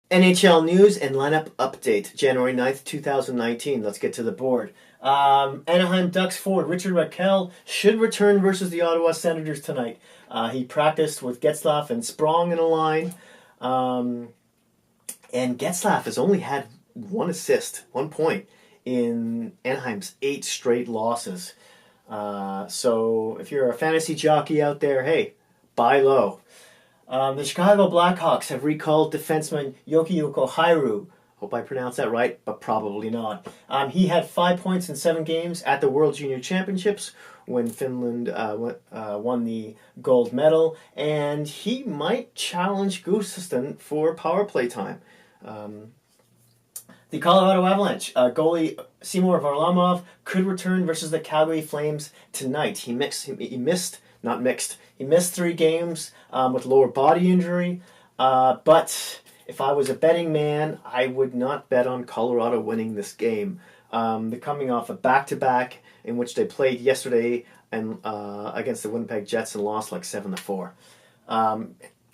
NHL news and lineup update, January 9th, 2019. Let's get to the board. Anaheim Ducks forward Richard Raquel should return versus the Ottawa Senators tonight. He practiced with Getzlaf and Sprong in a line. And Getzlaf has only had one assist, 1 point, in Anaheim's 8 straight losses. So if you're a fantasy jockey out there, hey, buy low. The Chicago Blackhawks have recalled defenseman Yukiyuki Hairu. Hope I pronounced that right, but probably not. He had 5 points in 7 games at the World Junior Championships when Finland won the gold medal, and he might challenge Gustafsson for power play time. The Colorado Avalanche goalie Seymour Varlamov could return versus the Calgary Flames tonight. He missed 3 games with lower body injury. But if I was a betting man, I would not bet on Colorado winning this game. They're coming off a back-to-back in which they played yesterday and against the Winnipeg Jets and lost like 7-4.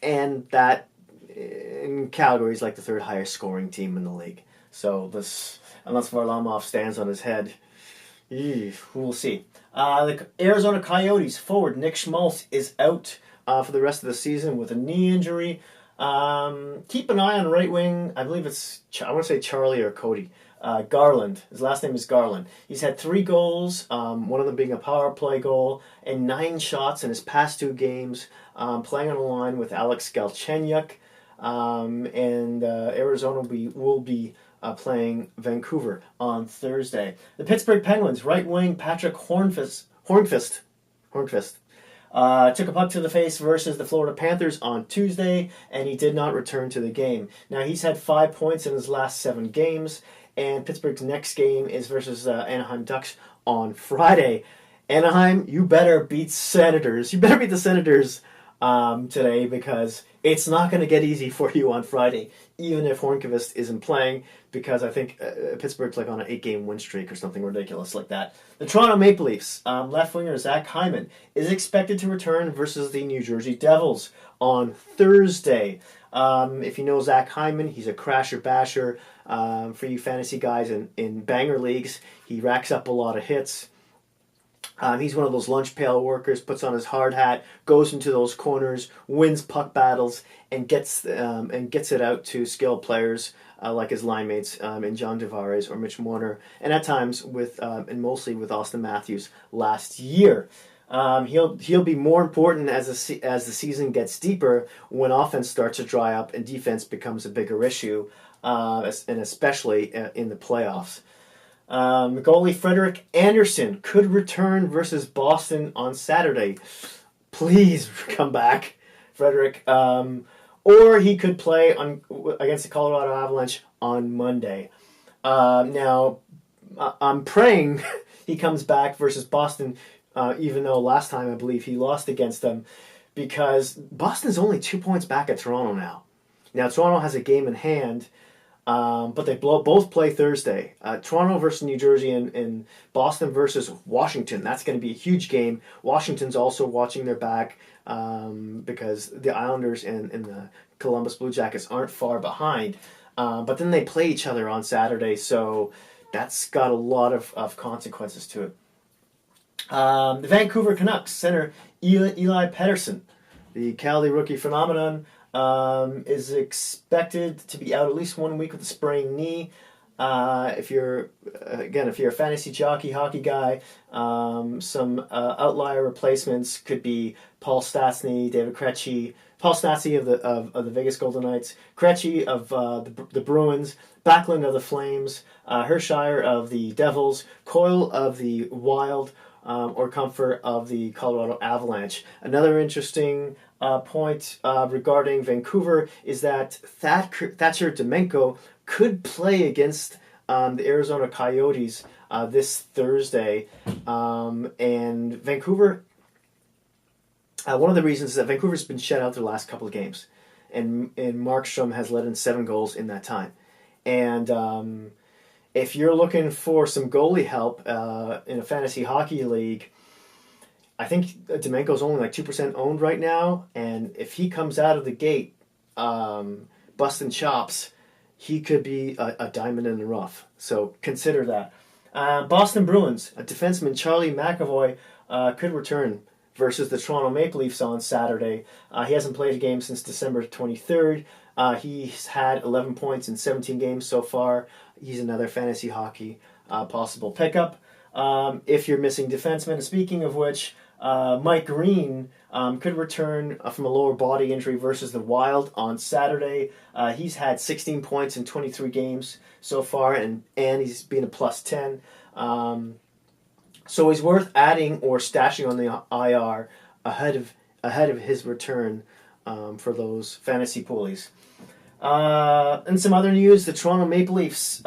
And that in Calgary is like the 3rd highest scoring team in the league. So this, unless Varlamov stands on his head, we'll see. The Arizona Coyotes forward Nick Schmaltz is out for the rest of the season with a knee injury. Keep an eye on right wing. I believe I want to say Charlie or Cody. Garland. His last name is Garland. He's had 3 goals, one of them being a power play goal, and 9 shots in his past 2 games, playing on a line with Alex Galchenyuk. And Arizona will be playing Vancouver on Thursday. The Pittsburgh Penguins right wing Patrick Hornqvist took a puck to the face versus the Florida Panthers on Tuesday, and he did not return to the game. Now, he's had 5 points in his last 7 games, and Pittsburgh's next game is versus Anaheim Ducks on Friday. Anaheim, you better beat Senators. You better beat the Senators today, because it's not going to get easy for you on Friday, even if Hornqvist isn't playing, because I think Pittsburgh's like on an 8-game win streak or something ridiculous like that. The Toronto Maple Leafs left winger Zach Hyman is expected to return versus the New Jersey Devils on Thursday. If you know Zach Hyman, he's a crasher basher for you fantasy guys in banger leagues. He racks up a lot of hits. He's one of those lunch pail workers, puts on his hard hat, goes into those corners, wins puck battles, and gets it out to skilled players like his line mates in John Tavares or Mitch Marner, and at times and mostly with Austin Matthews last year. He'll be more important as the season gets deeper, when offense starts to dry up and defense becomes a bigger issue, and especially in the playoffs. Goalie Frederik Andersen could return versus Boston on Saturday. Please come back, Frederik. Or he could play against the Colorado Avalanche on Monday. Now, I'm praying he comes back versus Boston, even though last time I believe he lost against them, because Boston's only 2 points back at Toronto now. Now, Toronto has a game in hand, but they both play Thursday. Toronto versus New Jersey and Boston versus Washington. That's going to be a huge game. Washington's also watching their back because the Islanders and the Columbus Blue Jackets aren't far behind. But then they play each other on Saturday, so that's got a lot of consequences to it. The Vancouver Canucks center Eli Pettersson, the Cali rookie phenomenon, is expected to be out at least 1 week with a sprained knee. If you're a fantasy jockey, hockey guy, some outlier replacements could be Paul Stastny, David Krejci, Paul Stastny of the Vegas Golden Knights, Krejci of the Bruins, Backlund of the Flames, Hershire of the Devils, Coyle of the Wild, or Comfort of the Colorado Avalanche. Another interesting point regarding Vancouver is that Thatcher Demenko could play against the Arizona Coyotes this Thursday. And Vancouver, one of the reasons is that Vancouver's been shut out their last couple of games. And Markstrom has let in 7 goals in that time. And if you're looking for some goalie help in a fantasy hockey league, I think Demenko's only like 2% owned right now, and if he comes out of the gate busting chops, he could be a diamond in the rough. So consider that. Boston Bruins, a defenseman, Charlie McAvoy, could return versus the Toronto Maple Leafs on Saturday. He hasn't played a game since December 23rd. He's had 11 points in 17 games so far. He's another fantasy hockey possible pickup. If you're missing defensemen, speaking of which, Mike Green could return from a lower body injury versus the Wild on Saturday. He's had 16 points in 23 games so far, and he's been a plus 10. So he's worth adding or stashing on the IR ahead of his return for those fantasy poolies. And some other news: the Toronto Maple Leafs,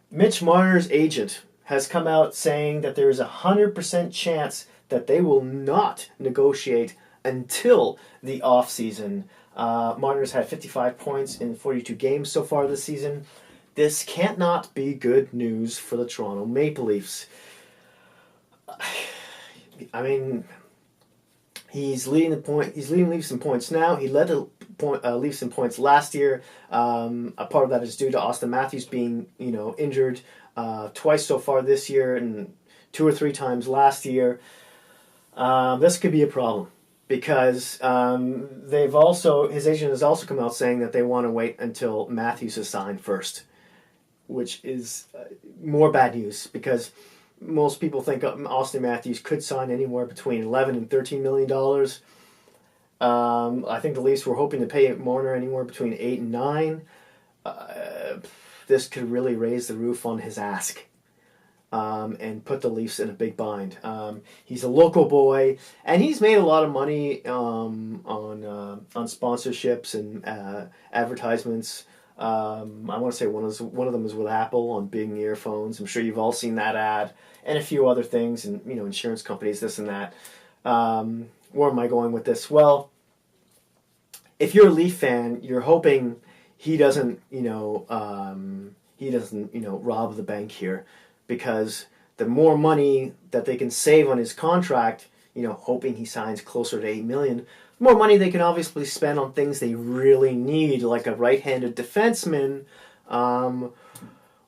Mitch Marner's agent has come out saying that there is a 100% chance that they will not negotiate until the offseason. Marner's had 55 points in 42 games so far this season. This can't not be good news for the Toronto Maple Leafs. I mean, he's leading Leafs in points now. He led the Leafs in points last year. A part of that is due to Austin Matthews being, injured twice so far this year and 2 or 3 times last year. This could be a problem because his agent has also come out saying that they want to wait until Matthews is signed first, which is more bad news because most people think Austin Matthews could sign anywhere between $11 and $13 million. I think the Leafs were hoping to pay Marner anywhere between 8 and 9. This could really raise the roof on his ask and put the Leafs in a big bind. He's a local boy, and he's made a lot of money on sponsorships and advertisements. I want to say one of them is with Apple on Bing earphones. I'm sure you've all seen that ad, and a few other things, and insurance companies, this and that. Where am I going with this? Well, if you're a Leaf fan, you're hoping he doesn't rob the bank here, because the more money that they can save on his contract, hoping he signs closer to $8 million, the more money they can obviously spend on things they really need, like a right-handed defenseman, or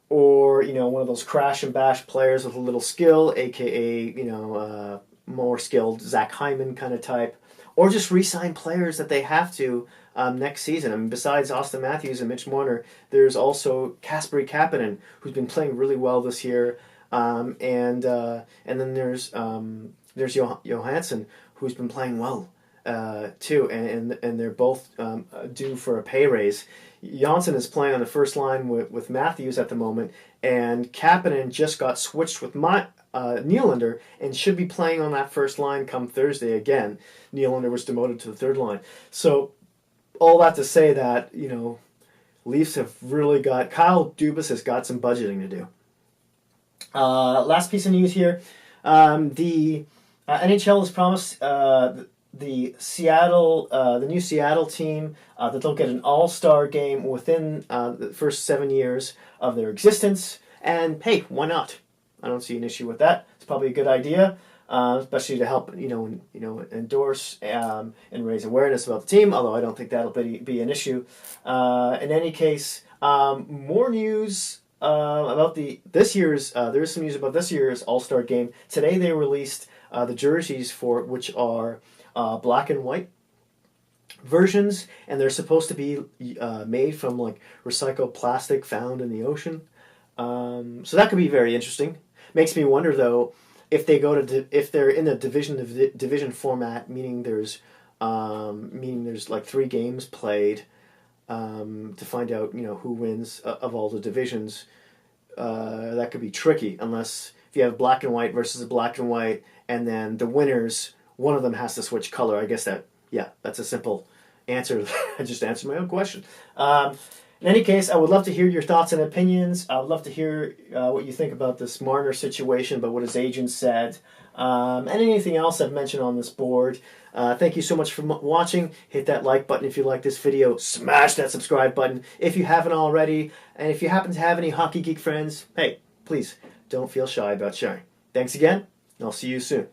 one of those crash and bash players with a little skill, aka more skilled Zach Hyman kind of type, or just re-sign players that they have to next season. I mean, besides Austin Matthews and Mitch Marner, there's also Kasperi Kapanen, who's been playing really well this year, and then there's Johansson, who's been playing well too, and they're both due for a pay raise. Johansson is playing on the first line with Matthews at the moment, and Kapanen just got switched with Nylander and should be playing on that first line come Thursday again. Nylander was demoted to the third line. So all that to say that, Leafs have really got... Kyle Dubas has got some budgeting to do. Last piece of news here. The NHL has promised the new Seattle team that they'll get an all-star game within the first 7 years of their existence. And hey, why not? I don't see an issue with that. It's probably a good idea, especially to help endorse and raise awareness about the team. Although I don't think that'll be an issue. In any case, more news about this year's. There is some news about this year's All-Star game. Today they released the jerseys for it, which are black and white versions, and they're supposed to be made from recycled plastic found in the ocean. So that could be very interesting. Makes me wonder though if they if they're in the division format, meaning there's 3 games played to find out who wins of all the divisions. That could be tricky unless if you have black and white versus a black and white, and then the winners, one of them has to switch color. I guess that's a simple answer. I just answered my own question. In any case, I would love to hear your thoughts and opinions. I would love to hear what you think about this Marner situation, about what his agent said, and anything else I've mentioned on this board. Thank you so much for watching. Hit that like button if you like this video. Smash that subscribe button if you haven't already. And if you happen to have any hockey geek friends, hey, please don't feel shy about sharing. Thanks again, and I'll see you soon.